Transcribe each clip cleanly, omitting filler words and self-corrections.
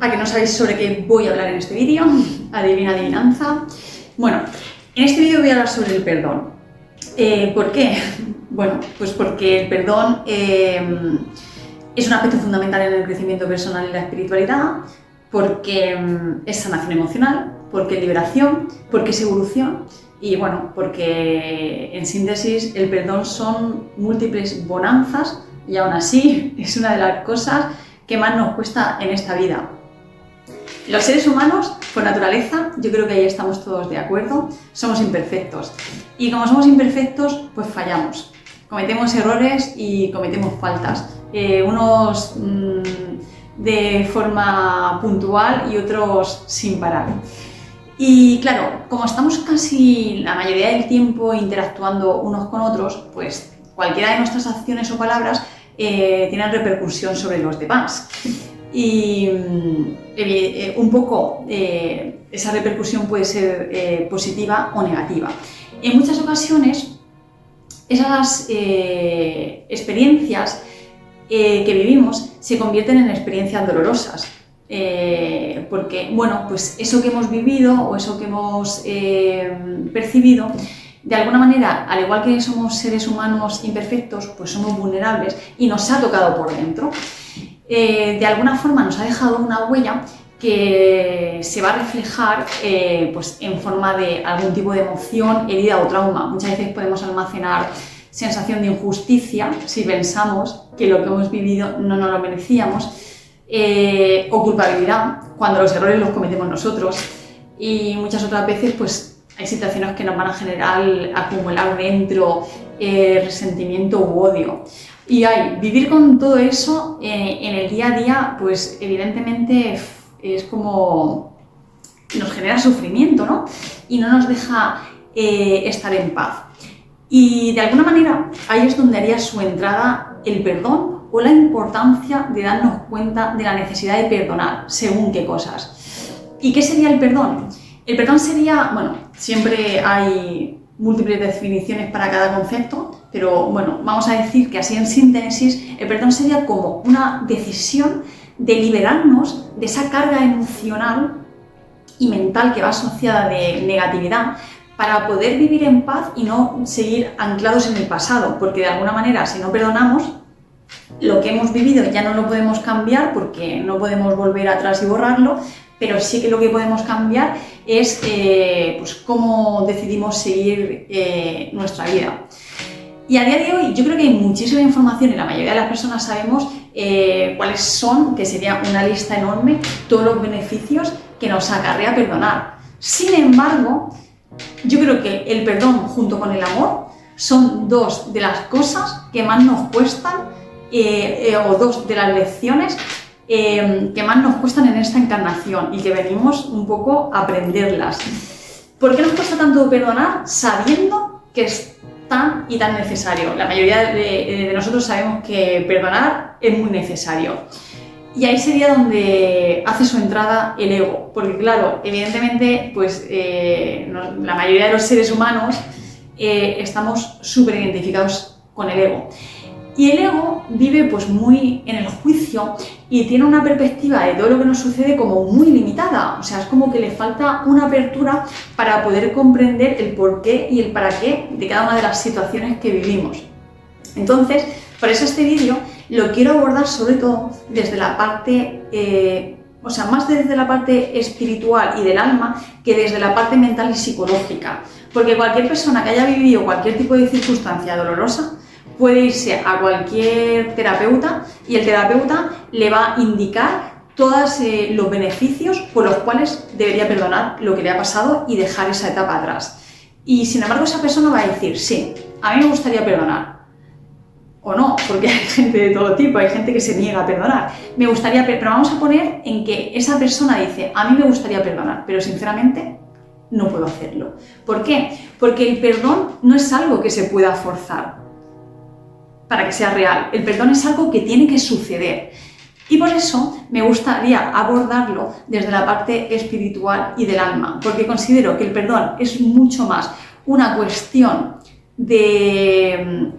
¿A que no sabéis sobre qué voy a hablar en este vídeo? Adivina, adivinanza. Bueno, en este vídeo voy a hablar sobre el perdón. ¿Por qué? Bueno, pues porque el perdón es un aspecto fundamental en el crecimiento personal y la espiritualidad, porque es sanación emocional, porque es liberación, porque es evolución y bueno, porque en síntesis el perdón son múltiples bonanzas y aún así es una de las cosas que más nos cuesta en esta vida. Los seres humanos, por naturaleza, yo creo que ahí estamos todos de acuerdo, somos imperfectos. Y como somos imperfectos, pues fallamos. Cometemos errores y cometemos faltas. Unos de forma puntual y otros sin parar. Y claro, como estamos casi la mayoría del tiempo interactuando unos con otros, pues cualquiera de nuestras acciones o palabras tienen repercusión sobre los demás. Y un poco esa repercusión puede ser positiva o negativa. En muchas ocasiones esas experiencias que vivimos se convierten en experiencias dolorosas, porque bueno, pues eso que hemos vivido o eso que hemos percibido, de alguna manera, al igual que somos seres humanos imperfectos, pues somos vulnerables y nos ha tocado por dentro. De alguna forma nos ha dejado una huella que se va a reflejar pues en forma de algún tipo de emoción, herida o trauma. Muchas veces podemos almacenar sensación de injusticia si pensamos que lo que hemos vivido no nos lo merecíamos, o culpabilidad cuando los errores los cometemos nosotros, y muchas otras veces pues hay situaciones que nos van a generar acumular dentro resentimiento u odio. Y vivir con todo eso en el día a día, pues evidentemente es como nos genera sufrimiento, ¿no? Y no nos deja estar en paz. Y de alguna manera ahí es donde haría su entrada el perdón o la importancia de darnos cuenta de la necesidad de perdonar según qué cosas. ¿Y qué sería el perdón? El perdón sería, bueno, siempre hay múltiples definiciones para cada concepto, pero bueno, vamos a decir que así en síntesis, el perdón sería como una decisión de liberarnos de esa carga emocional y mental que va asociada de negatividad para poder vivir en paz y no seguir anclados en el pasado, porque de alguna manera si no perdonamos, lo que hemos vivido ya no lo podemos cambiar porque no podemos volver atrás y borrarlo, pero sí que lo que podemos cambiar es pues cómo decidimos seguir nuestra vida. Y a día de hoy yo creo que hay muchísima información y la mayoría de las personas sabemos cuáles son, que sería una lista enorme, todos los beneficios que nos acarrea perdonar. Sin embargo, yo creo que el perdón junto con el amor son dos de las cosas que más nos cuestan o dos de las lecciones que más nos cuestan en esta encarnación y que venimos un poco a aprenderlas. ¿Por qué nos cuesta tanto perdonar sabiendo que es tan y tan necesario? La mayoría de nosotros sabemos que perdonar es muy necesario. Y ahí sería donde hace su entrada el ego, porque claro, evidentemente pues, la mayoría de los seres humanos estamos súper identificados con el ego. Y el ego vive pues muy en el juicio y tiene una perspectiva de todo lo que nos sucede como muy limitada. O sea, es como que le falta una apertura para poder comprender el porqué y el para qué de cada una de las situaciones que vivimos. Entonces, por eso este vídeo lo quiero abordar sobre todo desde la parte, más desde la parte espiritual y del alma que desde la parte mental y psicológica. Porque cualquier persona que haya vivido cualquier tipo de circunstancia dolorosa puede irse a cualquier terapeuta y el terapeuta le va a indicar todos los beneficios por los cuales debería perdonar lo que le ha pasado y dejar esa etapa atrás. Y sin embargo esa persona va a decir, sí, a mí me gustaría perdonar. O no, porque hay gente de todo tipo, hay gente que se niega a perdonar. Me gustaría, pero vamos a poner en que esa persona dice, a mí me gustaría perdonar, pero sinceramente no puedo hacerlo. ¿Por qué? Porque el perdón no es algo que se pueda forzar para que sea real. El perdón es algo que tiene que suceder. Y por eso me gustaría abordarlo desde la parte espiritual y del alma, porque considero que el perdón es mucho más una cuestión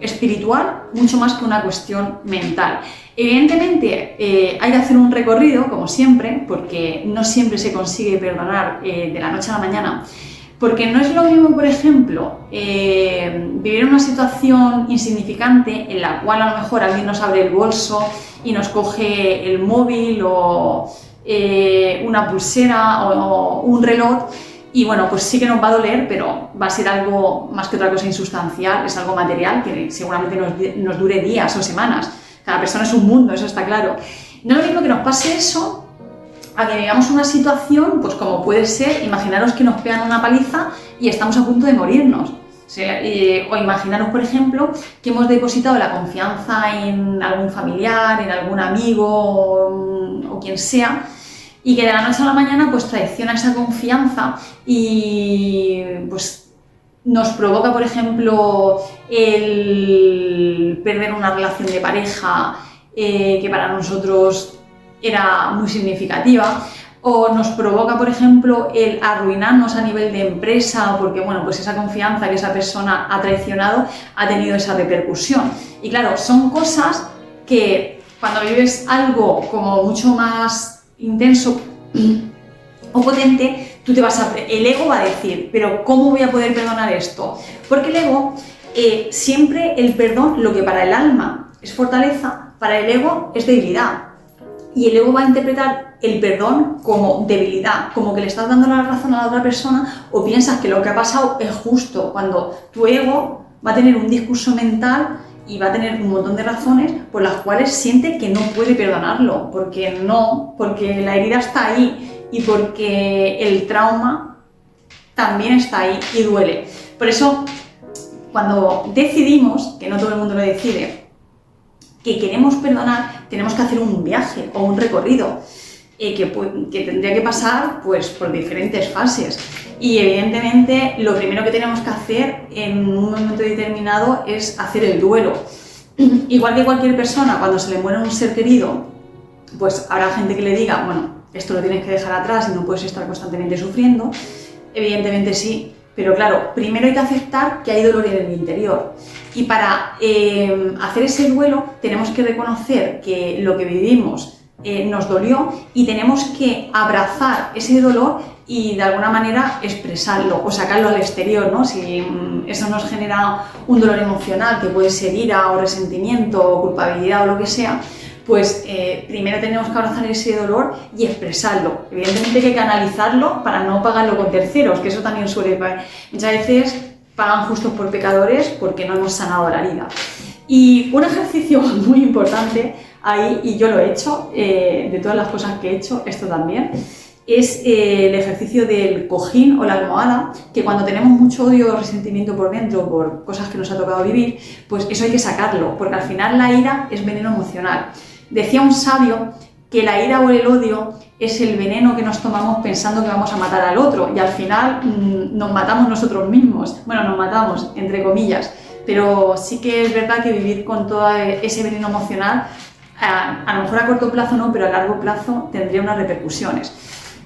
espiritual mucho más que una cuestión mental. Evidentemente hay que hacer un recorrido, como siempre, porque no siempre se consigue perdonar de la noche a la mañana, porque no es lo mismo, por ejemplo, vivir una situación insignificante en la cual a lo mejor alguien nos abre el bolso y nos coge el móvil o una pulsera o un reloj, y bueno, pues sí que nos va a doler, pero va a ser algo más que otra cosa insustancial, es algo material que seguramente nos dure días o semanas. Cada persona es un mundo, eso está claro. No es lo mismo que nos pase eso a que vivamos una situación, pues como puede ser, imaginaros que nos pegan una paliza y estamos a punto de morirnos. O imaginaros, por ejemplo, que hemos depositado la confianza en algún familiar, en algún amigo o quien sea, y que de la noche a la mañana pues traiciona esa confianza y pues nos provoca, por ejemplo, el perder una relación de pareja que para nosotros era muy significativa, o nos provoca, por ejemplo, el arruinarnos a nivel de empresa porque, bueno, pues esa confianza que esa persona ha traicionado ha tenido esa repercusión. Y claro, son cosas que cuando vives algo como mucho más intenso o potente, el ego va a decir, pero ¿cómo voy a poder perdonar esto? Porque el ego, siempre el perdón, lo que para el alma es fortaleza, para el ego es debilidad. Y el ego va a interpretar el perdón como debilidad, como que le estás dando la razón a la otra persona o piensas que lo que ha pasado es justo, cuando tu ego va a tener un discurso mental y va a tener un montón de razones por las cuales siente que no puede perdonarlo, porque la herida está ahí y porque el trauma también está ahí y duele. Por eso, cuando decidimos, que no todo el mundo lo decide, que queremos perdonar, tenemos que hacer un viaje o un recorrido que tendría que pasar pues, por diferentes fases. Y evidentemente lo primero que tenemos que hacer en un momento determinado es hacer el duelo. Igual que cualquier persona, cuando se le muere un ser querido, pues habrá gente que le diga, bueno, esto lo tienes que dejar atrás y no puedes estar constantemente sufriendo. Evidentemente sí, pero claro, primero hay que aceptar que hay dolor en el interior. Y para hacer ese duelo tenemos que reconocer que lo que vivimos nos dolió y tenemos que abrazar ese dolor y de alguna manera expresarlo o sacarlo al exterior, ¿no? Si eso nos genera un dolor emocional, que puede ser ira o resentimiento o culpabilidad o lo que sea, pues primero tenemos que abrazar ese dolor y expresarlo. Evidentemente hay que canalizarlo para no pagarlo con terceros, que eso también suele pasar. Muchas veces pagan justos por pecadores porque no hemos sanado la herida. Y un ejercicio muy importante ahí, y yo lo he hecho, de todas las cosas que he hecho, esto también, es el ejercicio del cojín o la almohada, que cuando tenemos mucho odio o resentimiento por dentro por cosas que nos ha tocado vivir, pues eso hay que sacarlo, porque al final la ira es veneno emocional. Decía un sabio que la ira o el odio es el veneno que nos tomamos pensando que vamos a matar al otro y al final nos matamos nosotros mismos. Bueno, nos matamos, entre comillas, pero sí que es verdad que vivir con todo ese veneno emocional, a lo mejor a corto plazo no, pero a largo plazo tendría unas repercusiones.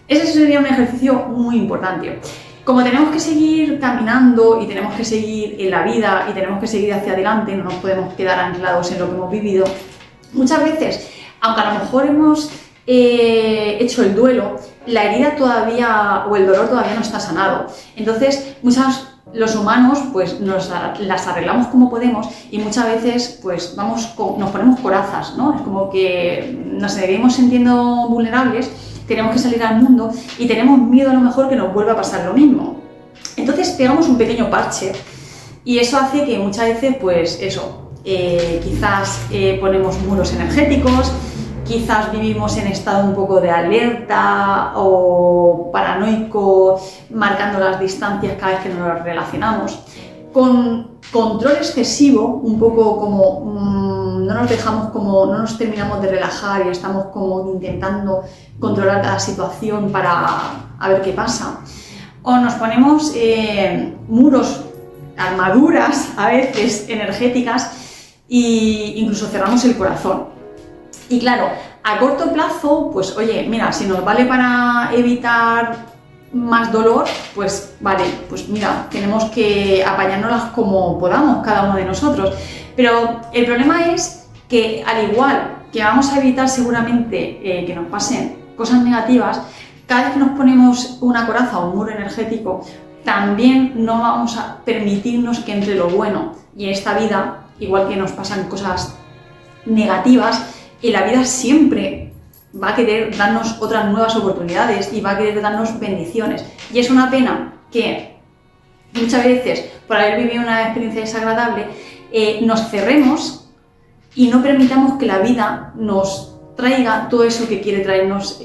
Ese sería un ejercicio muy importante. Como tenemos que seguir caminando y tenemos que seguir en la vida y tenemos que seguir hacia adelante, no nos podemos quedar anclados en lo que hemos vivido, muchas veces, aunque a lo mejor hemos hecho el duelo, la herida todavía o el dolor todavía no está sanado. Entonces, los humanos pues las arreglamos como podemos y muchas veces pues nos ponemos corazas, ¿no? Es como que nos seguimos sintiendo vulnerables, tenemos que salir al mundo y tenemos miedo a lo mejor que nos vuelva a pasar lo mismo. Entonces pegamos un pequeño parche y eso hace que muchas veces pues eso, quizás ponemos muros energéticos, quizás vivimos en estado un poco de alerta o paranoico, marcando las distancias cada vez que nos relacionamos. Con control excesivo, un poco como no nos terminamos de relajar y estamos como intentando controlar cada situación para ver qué pasa. O nos ponemos muros, armaduras a veces energéticas e incluso cerramos el corazón. Y claro, a corto plazo, pues oye, mira, si nos vale para evitar más dolor, pues vale, pues mira, tenemos que apañárnoslas como podamos cada uno de nosotros. Pero el problema es que, al igual que vamos a evitar seguramente que nos pasen cosas negativas, cada vez que nos ponemos una coraza o un muro energético, también no vamos a permitirnos que entre lo bueno. Y en esta vida, igual que nos pasan cosas negativas, y la vida siempre va a querer darnos otras nuevas oportunidades y va a querer darnos bendiciones. Y es una pena que muchas veces, por haber vivido una experiencia desagradable, nos cerremos y no permitamos que la vida nos traiga todo eso que quiere traernos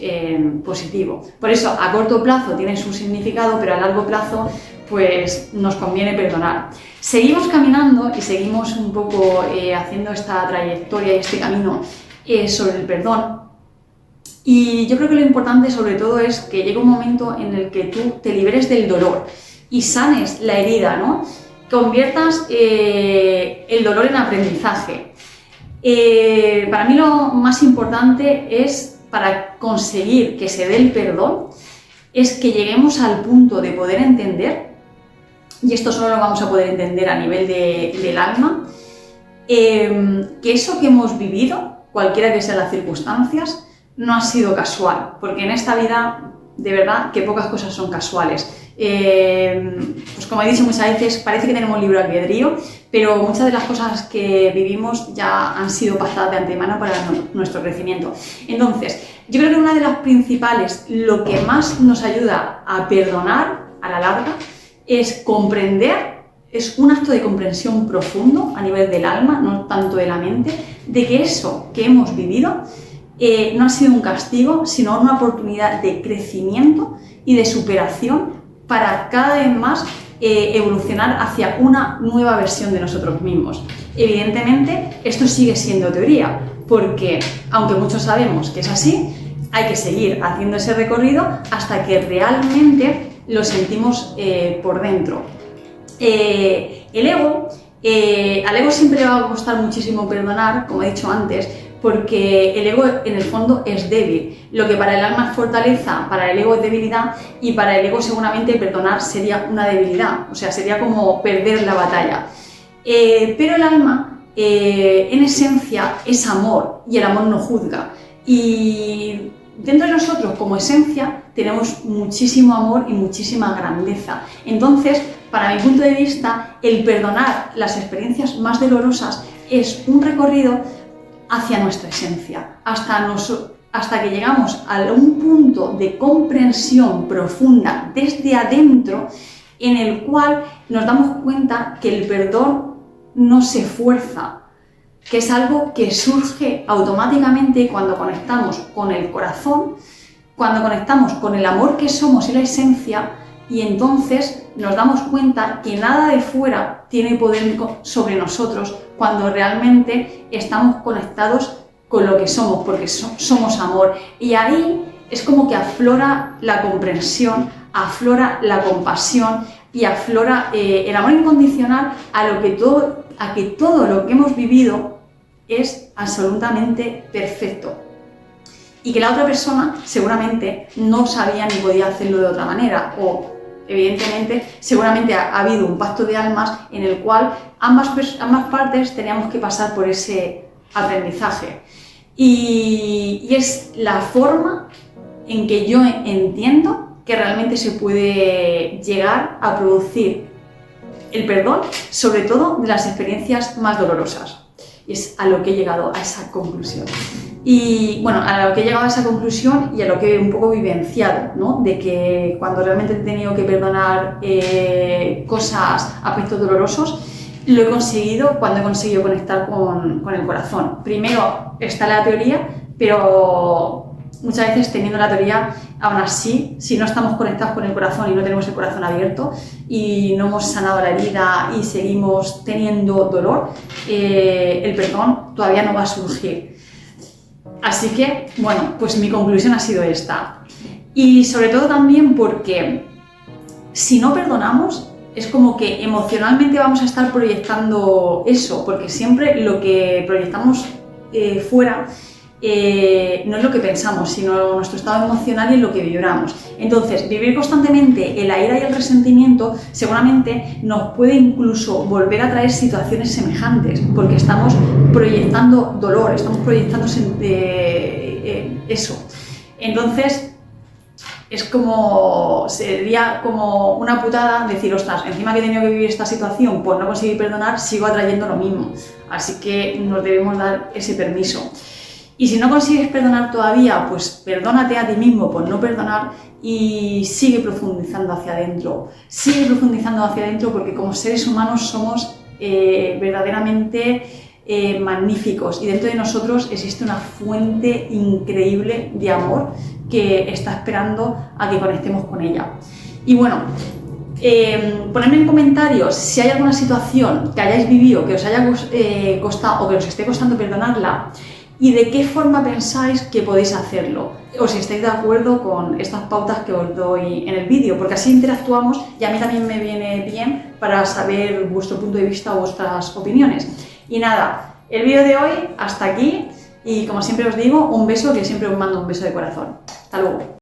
positivo. Por eso, a corto plazo tiene su significado, pero a largo plazo pues nos conviene perdonar. Seguimos caminando y seguimos un poco haciendo esta trayectoria y este camino sobre el perdón. Y yo creo que lo importante sobre todo es que llegue un momento en el que tú te liberes del dolor y sanes la herida, ¿no? Conviertas el dolor en aprendizaje. Para mí lo más importante es, para conseguir que se dé el perdón, es que lleguemos al punto de poder entender, y esto solo lo vamos a poder entender a nivel del alma, que eso que hemos vivido, cualquiera que sean las circunstancias, no ha sido casual, porque en esta vida, de verdad, que pocas cosas son casuales. Pues como he dicho muchas veces, parece que tenemos libre albedrío, pero muchas de las cosas que vivimos ya han sido pactadas de antemano para nuestro crecimiento. Entonces, yo creo que una de las principales, lo que más nos ayuda a perdonar a la larga, es comprender, es un acto de comprensión profundo a nivel del alma, no tanto de la mente, de que eso que hemos vivido no ha sido un castigo, sino una oportunidad de crecimiento y de superación para cada vez más evolucionar hacia una nueva versión de nosotros mismos. Evidentemente, esto sigue siendo teoría, porque aunque muchos sabemos que es así, hay que seguir haciendo ese recorrido hasta que realmente lo sentimos por dentro. El ego, al ego siempre le va a costar muchísimo perdonar, como he dicho antes, porque el ego en el fondo es débil. Lo que para el alma es fortaleza, para el ego es debilidad, y para el ego seguramente perdonar sería una debilidad, o sea, sería como perder la batalla. Pero el alma, en esencia, es amor, y el amor no juzga. Y dentro de nosotros, como esencia, tenemos muchísimo amor y muchísima grandeza. Entonces, para mi punto de vista, el perdonar las experiencias más dolorosas es un recorrido hacia nuestra esencia, hasta que llegamos a un punto de comprensión profunda desde adentro, en el cual nos damos cuenta que el perdón no se fuerza, que es algo que surge automáticamente cuando conectamos con el corazón, cuando conectamos con el amor que somos y la esencia, y entonces nos damos cuenta que nada de fuera tiene poder sobre nosotros cuando realmente estamos conectados con lo que somos, porque somos amor. Y ahí es como que aflora la comprensión, aflora la compasión y aflora el amor incondicional a que todo lo que hemos vivido es absolutamente perfecto. Y que la otra persona seguramente no sabía ni podía hacerlo de otra manera, o evidentemente seguramente ha habido un pacto de almas en el cual ambas partes teníamos que pasar por ese aprendizaje. Y es la forma en que yo entiendo que realmente se puede llegar a producir el perdón, sobre todo de las experiencias más dolorosas. Y es a lo que he llegado, a esa conclusión. Y bueno, a lo que he llegado a esa conclusión y a lo que he un poco vivenciado, ¿no? De que cuando realmente he tenido que perdonar cosas, aspectos dolorosos, lo he conseguido cuando he conseguido conectar con el corazón. Primero está la teoría, pero muchas veces teniendo la teoría, aún así, si no estamos conectados con el corazón y no tenemos el corazón abierto y no hemos sanado la herida y seguimos teniendo dolor, el perdón todavía no va a surgir. Así que, bueno, pues mi conclusión ha sido esta. Y sobre todo también porque si no perdonamos, es como que emocionalmente vamos a estar proyectando eso, porque siempre lo que proyectamos fuera no es lo que pensamos, sino nuestro estado emocional y en lo que vibramos. Entonces, vivir constantemente en la ira y el resentimiento seguramente nos puede incluso volver a traer situaciones semejantes, porque estamos proyectando dolor, estamos proyectando eso. Entonces, sería como una putada decir, ostras, encima que he tenido que vivir esta situación por no conseguir perdonar, sigo atrayendo lo mismo. Así que nos debemos dar ese permiso. Y si no consigues perdonar todavía, pues perdónate a ti mismo por no perdonar y sigue profundizando hacia adentro. Sigue profundizando hacia adentro porque como seres humanos somos verdaderamente magníficos y dentro de nosotros existe una fuente increíble de amor que está esperando a que conectemos con ella. Y bueno, ponedme en comentarios si hay alguna situación que hayáis vivido que os haya costado o que os esté costando perdonarla y de qué forma pensáis que podéis hacerlo, o si estáis de acuerdo con estas pautas que os doy en el vídeo, porque así interactuamos y a mí también me viene bien para saber vuestro punto de vista o vuestras opiniones. Y nada, el vídeo de hoy hasta aquí y como siempre os digo, un beso, que siempre os mando un beso de corazón. Hasta luego.